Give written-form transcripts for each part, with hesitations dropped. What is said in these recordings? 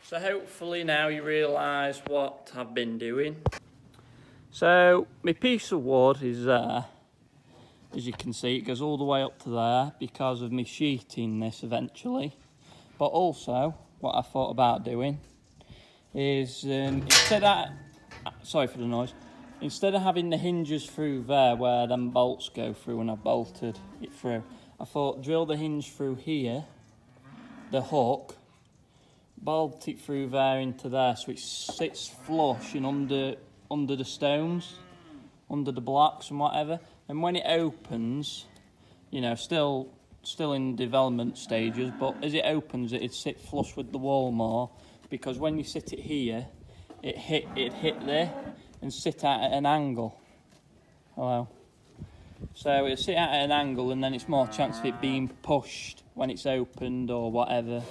So hopefully now you realise what I've been doing. So my piece of wood is there. As you can see, it goes all the way up to there because of me sheeting this eventually. But also, what I thought about doing is instead of, sorry for the noise, instead of having the hinges through there where them bolts go through and I've bolted it through, I thought drill the hinge through here, the hook, bolt it through there into there so it sits flush and under the stones, under the blocks and whatever. And when it opens, you know, still in development stages, but as it opens, it'd sit flush with the wall more, because when you sit it here, it hit there and sit out at an angle. Hello. So it'll sit out at an angle, and then it's more chance of it being pushed when it's opened or whatever,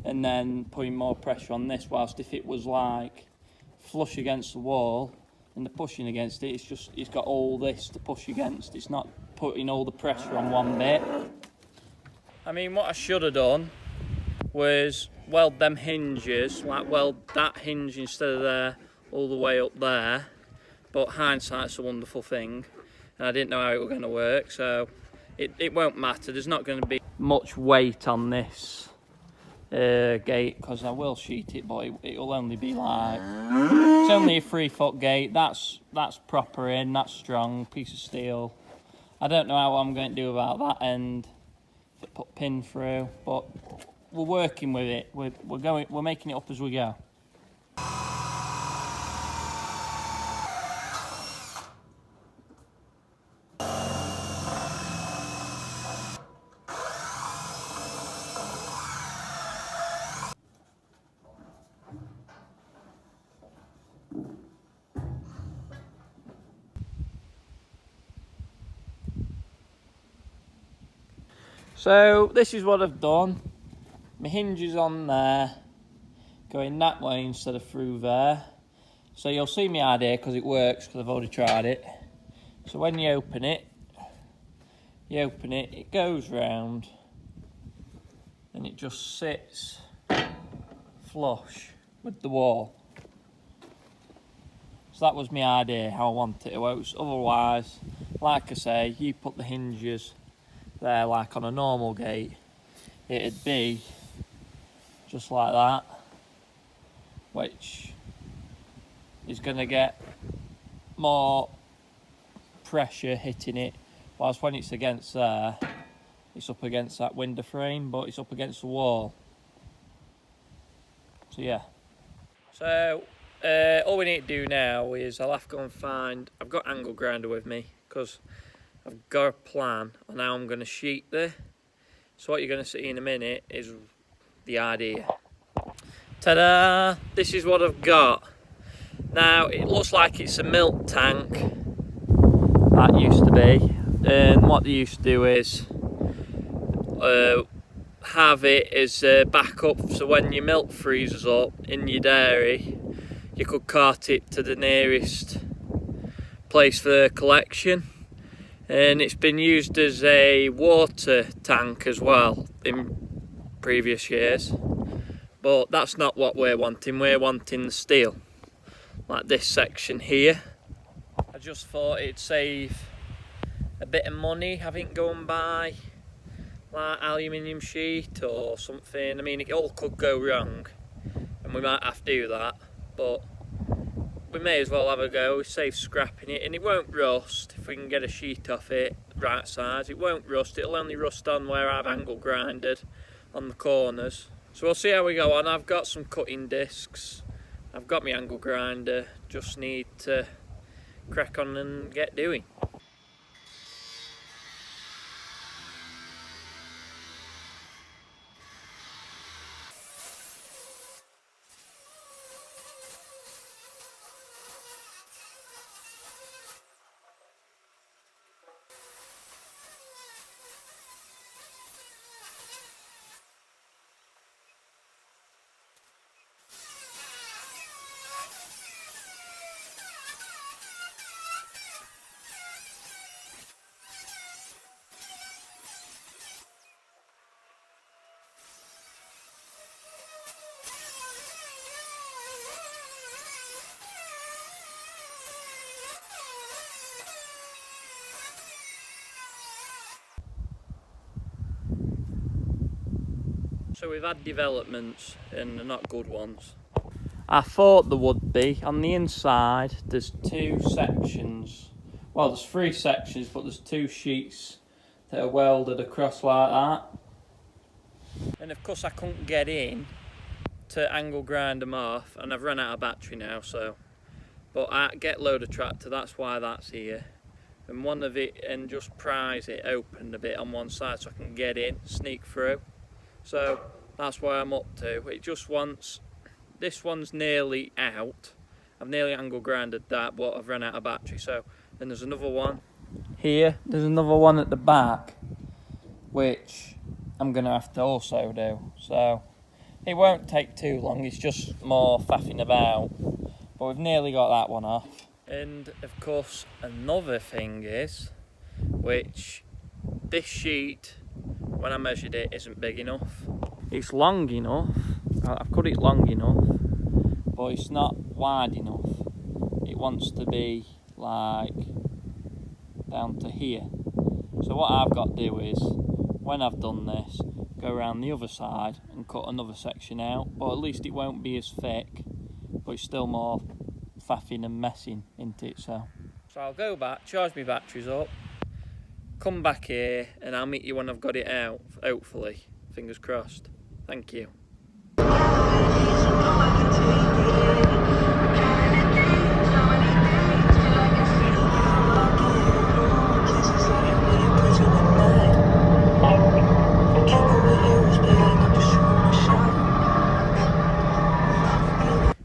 and then putting more pressure on this. Whilst if it was like flush against the wall and the pushing against it, it's got all this to push against. It's not putting all the pressure on one bit. I mean, what I should have done was weld them hinges, like weld that hinge instead of there all the way up there. But hindsight's a wonderful thing, and I didn't know how it was going to work, so it won't matter. There's not going to be much weight on this gate, because I will sheet it, but it'll only be like, it's only a 3-foot gate. That's proper in, that's strong, piece of steel. I don't know how I'm going to do about that end, put pin through, but we're working with it. We're making it up as we go. So this is what I've done. My hinge is on there, going that way instead of through there. So you'll see my idea because it works, because I've already tried it. So when you open it, it goes round and it just sits flush with the wall. So that was my idea, how I want it to work. Otherwise, like I say, you put the hinges there like on a normal gate, it'd be just like that, which is going to get more pressure hitting it, whilst when it's against there, it's up against that window frame, but it's up against the wall. So yeah. So all we need to do now is I'll have to go and find, I've got angle grinder with me because I've got a plan on how I'm going to sheet there. So what you're going to see in a minute is the idea. Ta-da! This is what I've got. Now it looks like it's a milk tank. That used to be. And what they used to do is have it as a backup, so when your milk freezes up in your dairy, you could cart it to the nearest place for collection. And it's been used as a water tank as well in previous years, but that's not what we're wanting. We're wanting the steel, like this section here. I just thought it'd save a bit of money having going by like aluminium sheet or something. I mean, it all could go wrong and we might have to do that, but we may as well have a go, save scrapping it, and it won't rust if we can get a sheet off it right size. It won't rust, it'll only rust on where I've angle grinded on the corners. So we'll see how we go on. I've got some cutting discs, I've got my angle grinder, just need to crack on and get doing. So we've had developments and they're not good ones. I thought there would be. On the inside there's two sections. Well, there's three sections, but there's two sheets that are welded across like that. And of course I couldn't get in to angle grind them off, and I've run out of battery now, so. But I get load of tractor, that's why that's here. And one of it, and just prise it open a bit on one side so I can get in, sneak through. So that's why I'm up to. It just wants, this one's nearly out. I've nearly angle grinded that, but I've run out of battery. So then there's another one here. There's another one at the back, which I'm gonna have to also do. So it won't take too long. It's just more faffing about. But we've nearly got that one off. And of course another thing is, which this sheet, when I measured it, isn't big enough. It's long enough, I've cut it long enough, but it's not wide enough. It wants to be like down to here. So what I've got to do is, when I've done this, go around the other side and cut another section out, but at least it won't be as thick, but it's still more faffing and messing into it. So I'll go back, charge my batteries up, come back here, and I'll meet you when I've got it out, hopefully. Fingers crossed. Thank you.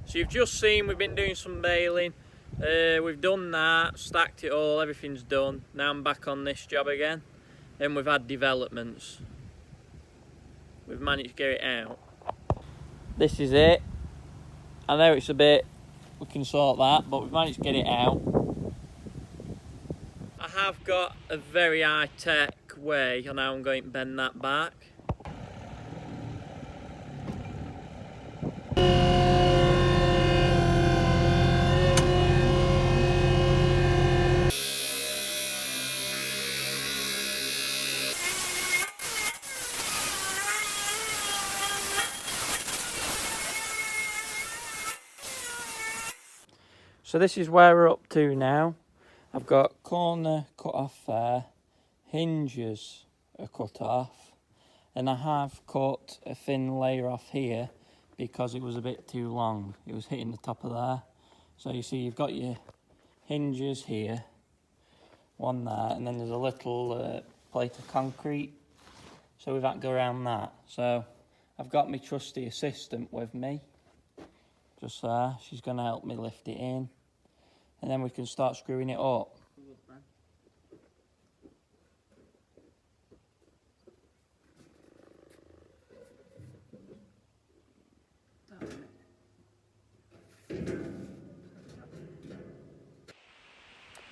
So you've just seen we've been doing some baling. We've done that, stacked it all, everything's done. Now I'm back on this job again, and we've had developments. We've managed to get it out. This is it. I know it's a bit, we can sort that, but we've managed to get it out. I have got a very high-tech way on how I'm going to bend that back. So this is where we're up to now. I've got corner cut off there, hinges are cut off, and I have cut a thin layer off here because it was a bit too long. It was hitting the top of there. So you see you've got your hinges here, one there, and then there's a little plate of concrete. So we've had to go around that. So I've got my trusty assistant with me, just there. She's going to help me lift it in, and then we can start screwing it up.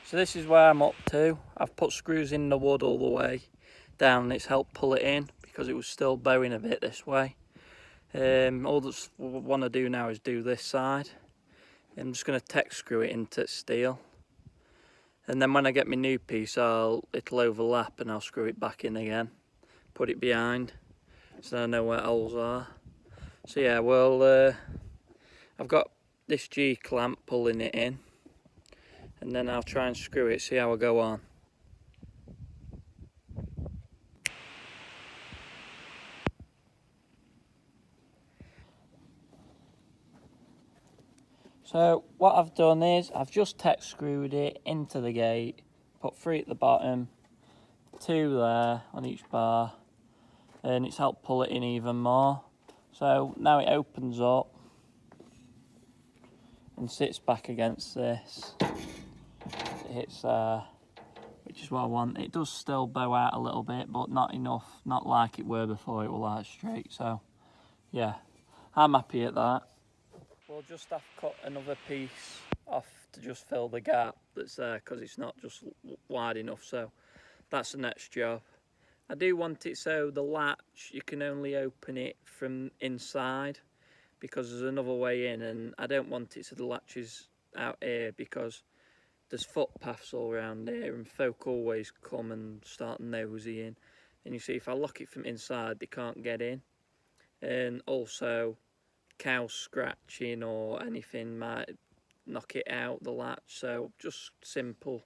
So this is where I'm up to. I've put screws in the wood all the way down, and it's helped pull it in because it was still bowing a bit this way. All that's what I want to do now is do this side. I'm just going to tech screw it into steel, and then when I get my new piece it'll overlap and I'll screw it back in again, put it behind so I know where holes are. So yeah, well I've got this G-clamp pulling it in, and then I'll try and screw it, see how I go on. So what I've done is I've just tech screwed it into the gate, put 3 at the bottom, 2 there on each bar, and it's helped pull it in even more. So now it opens up and sits back against this. It hits there, which is what I want. It does still bow out a little bit, but not enough, not like it were before. It was like straight. So yeah, I'm happy at that. We'll just have to cut another piece off to just fill the gap that's there because it's not just wide enough. So that's the next job. I do want it so the latch, you can only open it from inside because there's another way in, and I don't want it so the latch is out here because there's footpaths all around here and folk always come and start nosy in. And you see, if I lock it from inside, they can't get in. and also cow scratching or anything might knock it out the latch. So just simple,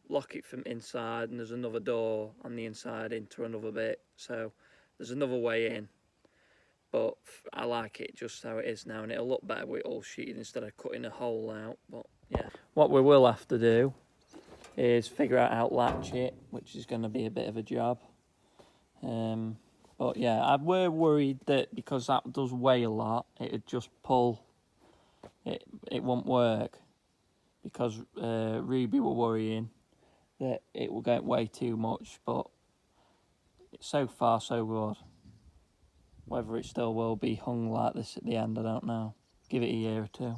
lock it from inside, and there's another door on the inside into another bit, so there's another way in. But I like it just how it is now, and it'll look better with all sheeted instead of cutting a hole out. But yeah, what we will have to do is figure out how to latch it, which is going to be a bit of a job. But yeah, we're worried that because that does weigh a lot, it'd just pull. It won't work, because Ruby were worrying that it will get way too much, but so far so good. Whether it still will be hung like this at the end, I don't know. Give it a year or two.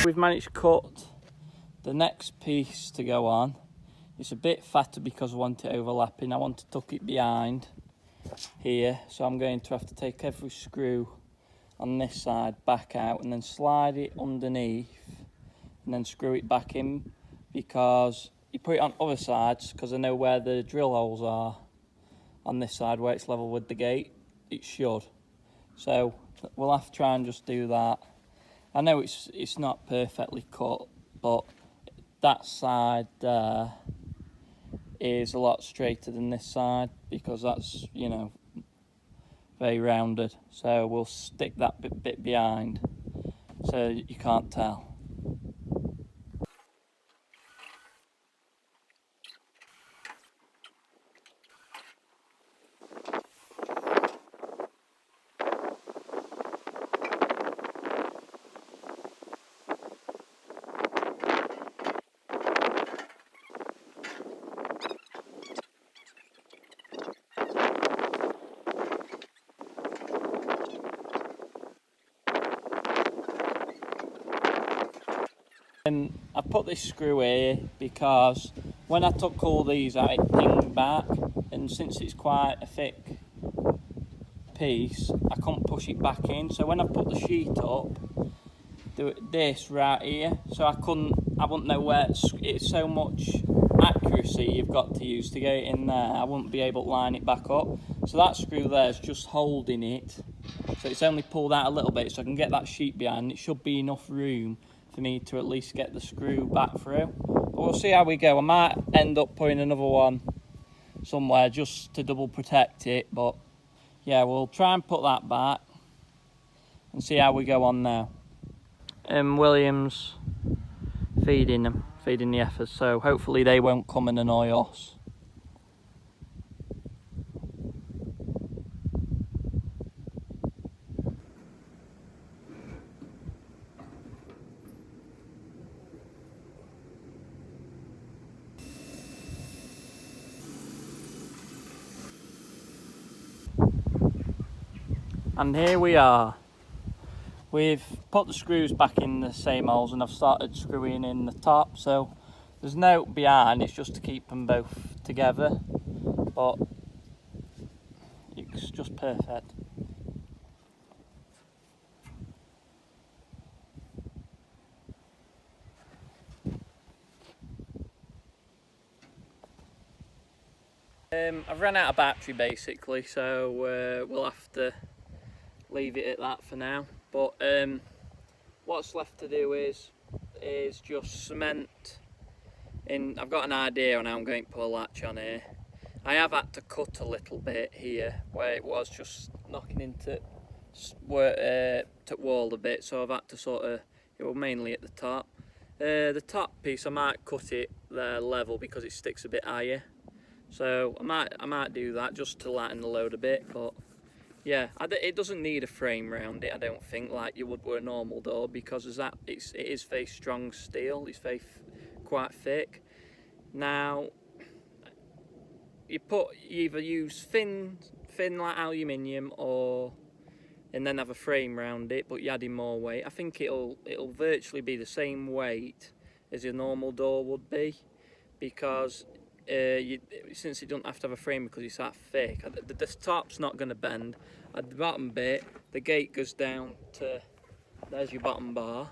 We've managed to cut the next piece to go on. It's a bit fatter because I want it overlapping. I want to tuck it behind here, so I'm going to have to take every screw on this side back out and then slide it underneath and then screw it back in, because you put it on other sides, because I know where the drill holes are on this side where it's level with the gate. It should. So we'll have to try and just do that. I know it's not perfectly cut, but that side there is a lot straighter than this side, because that's, you know, very rounded. So we'll stick that bit behind so you can't tell. I put this screw here because when I took all these out, it pinged back, and since it's quite a thick piece, I couldn't push it back in. So when I put the sheet up, this right here, so I wouldn't know where it's so much accuracy you've got to use to get it in there. I wouldn't be able to line it back up. So that screw there is just holding it. So it's only pulled out a little bit, so I can get that sheet behind. It should be enough room for me to at least get the screw back through. But we'll see how we go. I might end up putting another one somewhere just to double protect it. But yeah, we'll try and put that back and see how we go on now. William's feeding the heifers, so hopefully they won't come and annoy us. And here we are. We've put the screws back in the same holes, and I've started screwing in the top, so there's no behind, it's just to keep them both together, but it's just perfect. I've run out of battery basically, so we'll have to leave it at that for now. But what's left to do is just cement in. I've got an idea on how I'm going to put a latch on here. I have had to cut a little bit here where it was just knocking into wall a bit, so I've had to sort of, it was mainly at the top. The top piece I might cut it there level because it sticks a bit higher. So I might do that just to lighten the load a bit, but yeah, it doesn't need a frame round it, I don't think, like you would with a normal door, because it is very strong steel. It's quite thick. Now you either use thin like aluminium, and then have a frame round it, but you're adding more weight. I think it'll virtually be the same weight as a normal door would be, because since it doesn't have to have a frame because it's that thick, the top's not going to bend. At the bottom bit, the gate goes down to, there's your bottom bar.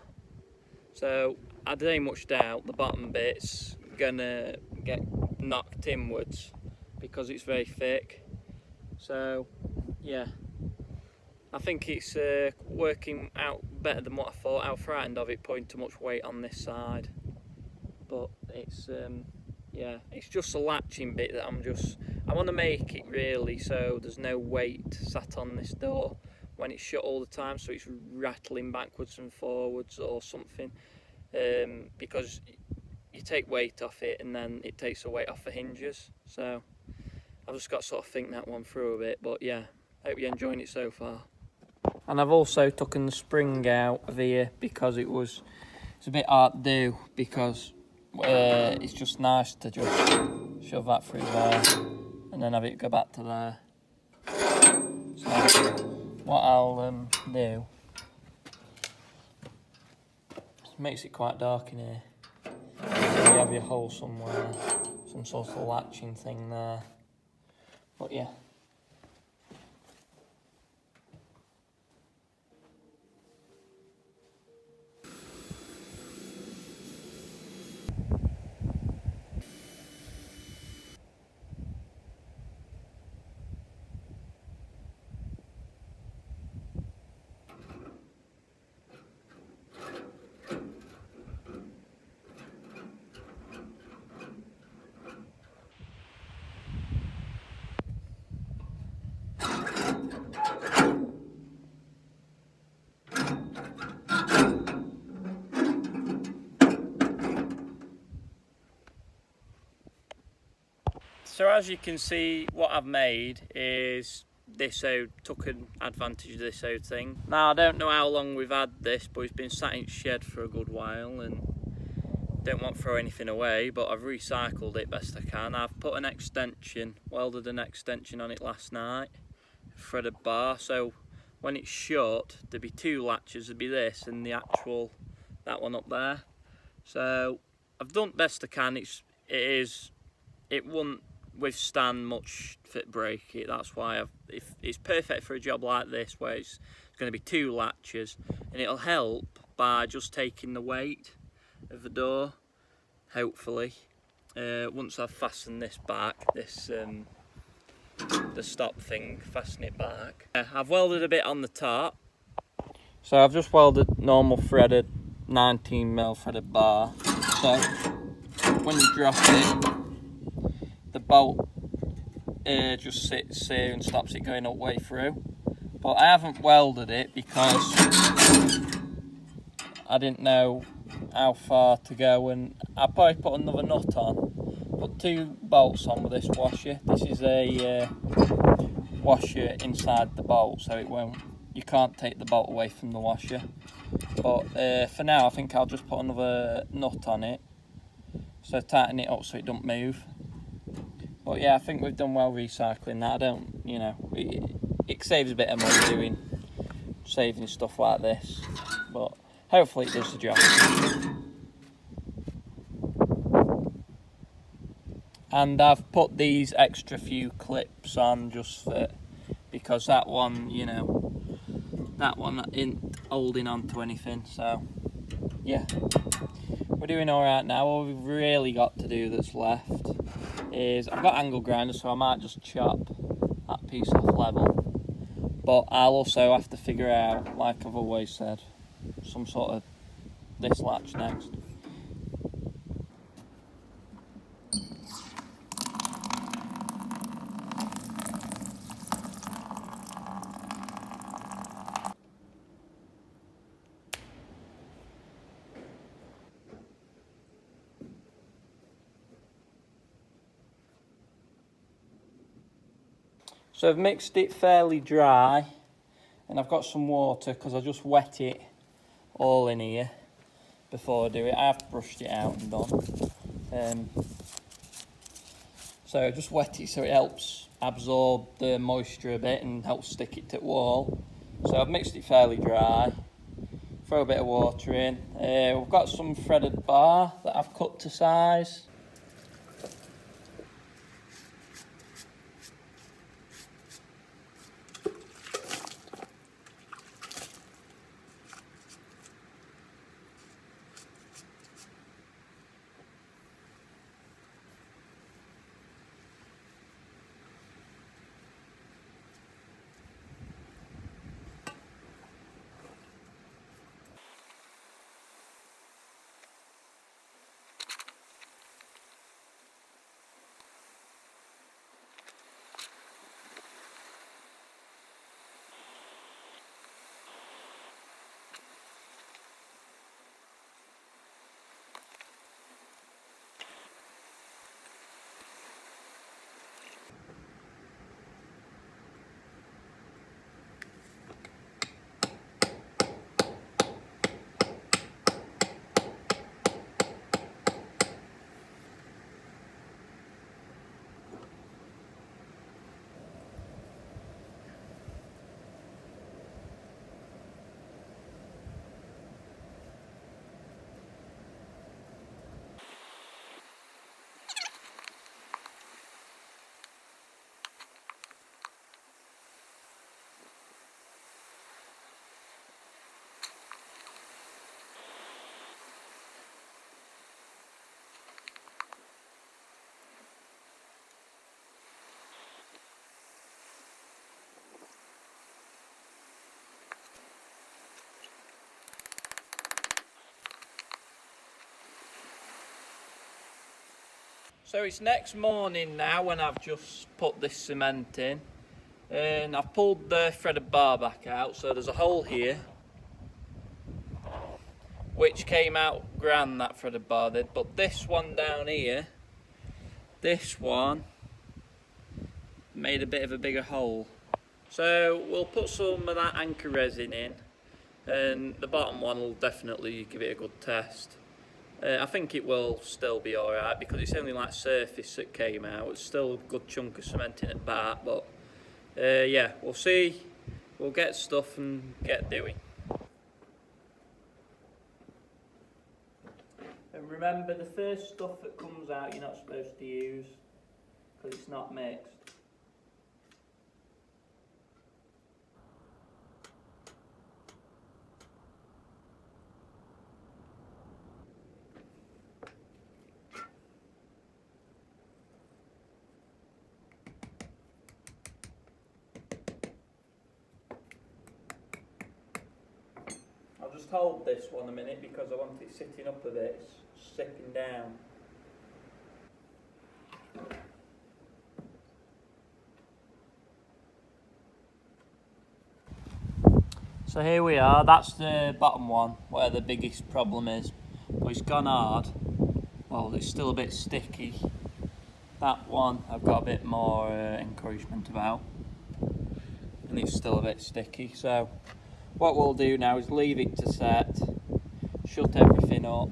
So I don't much doubt the bottom bit's going to get knocked inwards because it's very thick. So yeah, I think it's working out better than what I thought. I was frightened of it putting too much weight on this side, but it's yeah, it's just a latching bit that I want to make it really so there's no weight sat on this door when it's shut all the time, so it's rattling backwards and forwards or something, because you take weight off it and then it takes the weight off the hinges. So I've just got to sort of think that one through a bit, but yeah, hope you're enjoying it so far. And I've also taken the spring out of here because it's a bit hard to do, because it's just nice to just shove that through there and then have it go back to there. So what I'll do, it makes it quite dark in here, so you have your hole somewhere, some sort of latching thing there, but yeah. So as you can see, what I've made is this out, took advantage of this out thing. Now I don't know how long we've had this, but it's been sat in shed for a good while and don't want to throw anything away, but I've recycled it best I can. I've put an extension, welded an extension on it last night, threaded bar, so when it's shut there'd be two latches, there'd be this and the actual, that one up there. So I've done best I can. It won't withstand much if it break it. That's why it's perfect for a job like this where it's going to be two latches, and it'll help by just taking the weight of the door, hopefully. Once I've fastened this back, the stop thing, fasten it back. I've welded a bit on the top, so I've just welded normal threaded 19mm threaded bar, so when you drop it, the bolt just sits here and stops it going all the way through. But I haven't welded it because I didn't know how far to go, and I'll probably put another nut on. Put two bolts on with this washer. This is a washer inside the bolt, so you can't take the bolt away from the washer. But for now I think I'll just put another nut on it, so tighten it up so it don't move. But yeah, I think we've done well recycling that. I don't, you know, it saves a bit of money doing, saving stuff like this, but hopefully it does the job. And I've put these extra few clips on just because that one, you know, that one isn't holding on to anything. So yeah, we're doing all right now. All we've really got to do that's left is, I've got angle grinder, so I might just chop that piece off level, but I'll also have to figure out, like I've always said, some sort of this latch next. So I've mixed it fairly dry, and I've got some water because I just wet it all in here before I do it. I have brushed it out and done. So I just wet it so it helps absorb the moisture a bit and helps stick it to the wall. So I've mixed it fairly dry. Throw a bit of water in. We've got some threaded bar that I've cut to size. So it's next morning now when I've just put this cement in, and I've pulled the threaded bar back out, so there's a hole here which came out grand, that threaded bar did, but this one down here, this one made a bit of a bigger hole. So we'll put some of that anchor resin in, and the bottom one will definitely give it a good test. I think it will still be alright because it's only like surface that came out. It's still a good chunk of cement in at back, but yeah, we'll see. We'll get stuff and get doing. And remember, the first stuff that comes out you're not supposed to use because it's not mixed. I'll just hold this one a minute because I want it sitting up a bit, it's sipping down. So here we are, that's the bottom one where the biggest problem is. But it's gone hard. Well, it's still a bit sticky. That one I've got a bit more encouragement about. And it's still a bit sticky. So what we'll do now is leave it to set, shut everything up.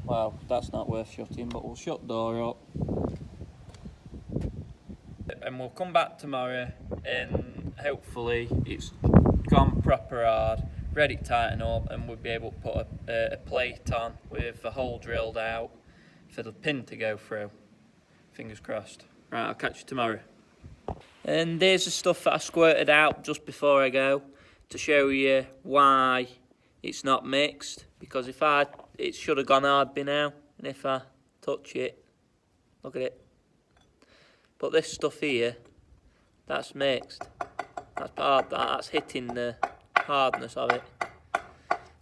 Well, that's not worth shutting, but we'll shut the door up. And we'll come back tomorrow and hopefully it's gone proper hard, ready to tighten up, and we'll be able to put a plate on with a hole drilled out for the pin to go through. Fingers crossed. Right, I'll catch you tomorrow. And there's the stuff that I squirted out just before I go to show you why it's not mixed, because it should have gone hard by now, and if I touch it, look at it. But this stuff here, that's mixed. That's part of that, that's hitting the hardness of it.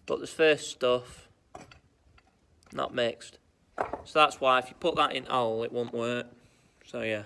But this first stuff, not mixed. So that's why if you put that in hole, it won't work. So yeah.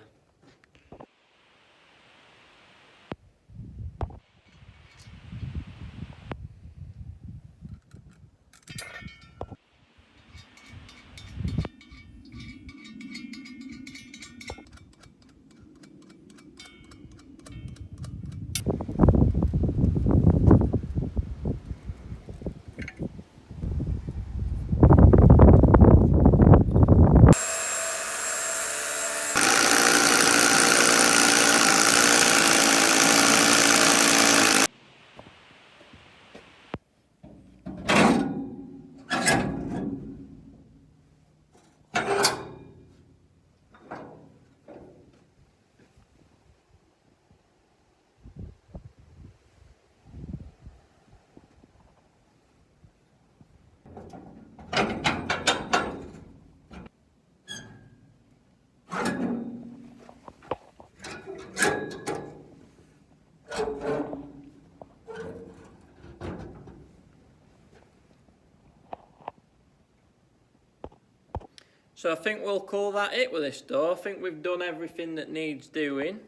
So I think we'll call that it with this door. I think we've done everything that needs doing.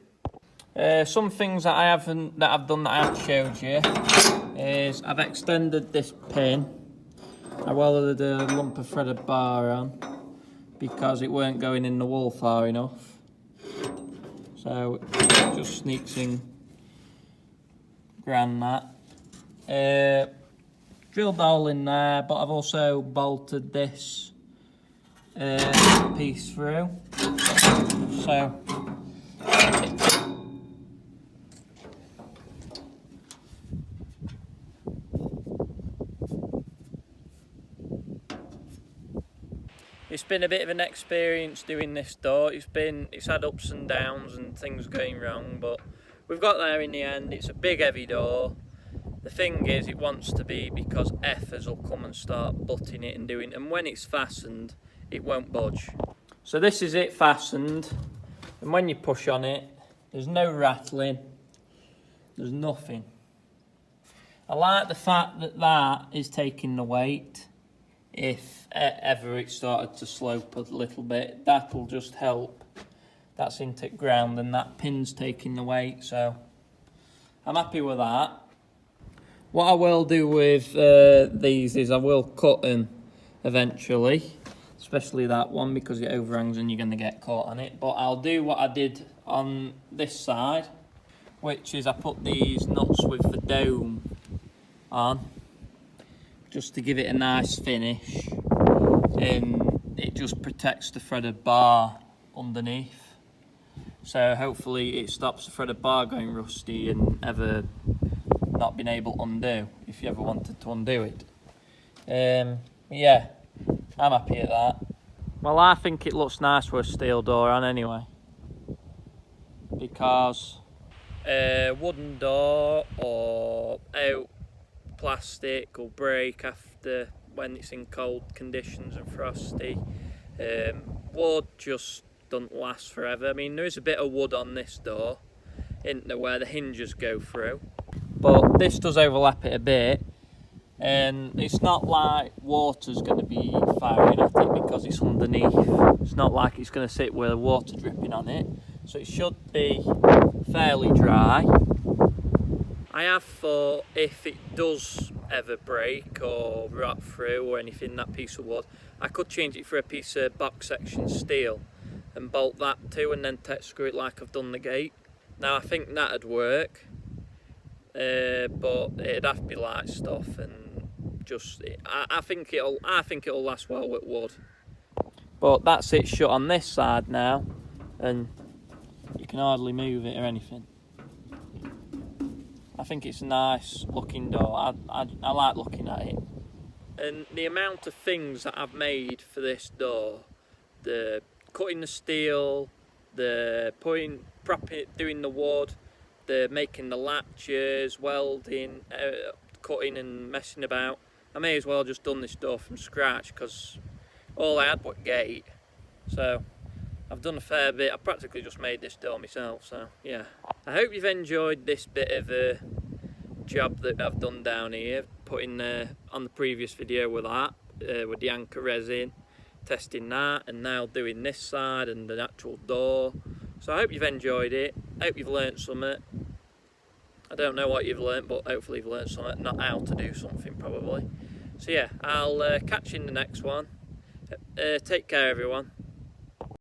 Some things that I've done that I haven't showed you is I've extended this pin. I welded a lump of threaded bar on because it weren't going in the wall far enough. So it just sneaks in grand that. Drilled the hole in there, but I've also bolted this piece through. So it's been a bit of an experience doing this door. It's had ups and downs and things going wrong, but we've got there in the end. It's a big heavy door. The thing is, it wants to be because effers will come and start butting it and doing, and when it's fastened, it won't budge. So this is it fastened, and when you push on it, there's no rattling, there's nothing. I like the fact that that is taking the weight, if ever it started to slope a little bit. That'll just help. That's into ground and that pin's taking the weight, so I'm happy with that. What I will do with these is I will cut them eventually, especially that one because it overhangs and you're going to get caught on it. But I'll do what I did on this side, which is I put these nuts with the dome on just to give it a nice finish, and it just protects the threaded bar underneath. So hopefully it stops the threaded bar going rusty and ever not being able to undo if you ever wanted to undo it. Yeah, I'm happy at that. Well, I think it looks nice with a steel door on anyway, because a wooden door or out plastic will break after when it's in cold conditions and frosty. Wood just doesn't last forever. I mean, there is a bit of wood on this door, isn't there, where the hinges go through, but this does overlap it a bit, and it's not like water's going to be firing at it because it's underneath. It's not like it's going to sit with water dripping on it, so it should be fairly dry. I have thought if it does ever break or rot through or anything, that piece of wood, I could change it for a piece of box section steel and bolt that too, and then screw it like I've done the gate. Now I think that'd work, but it'd have to be light stuff, and just I think it'll last well with wood. But that's it shut on this side now, and you can hardly move it or anything. I think it's a nice looking door. I like looking at it. And the amount of things that I've made for this door, the cutting the steel, the doing the wood, the making the latches, welding, cutting and messing about. I may as well just done this door from scratch because all I had was gate. So I've done a fair bit. I practically just made this door myself, so yeah. I hope you've enjoyed this bit of a job that I've done down here, putting on the previous video with that, with the anchor resin, testing that, and now doing this side and the actual door. So I hope you've enjoyed it. I hope you've learnt something. I don't know what you've learnt, but hopefully you've learnt something, not how to do something probably. So yeah, I'll catch you in the next one. Take care everyone.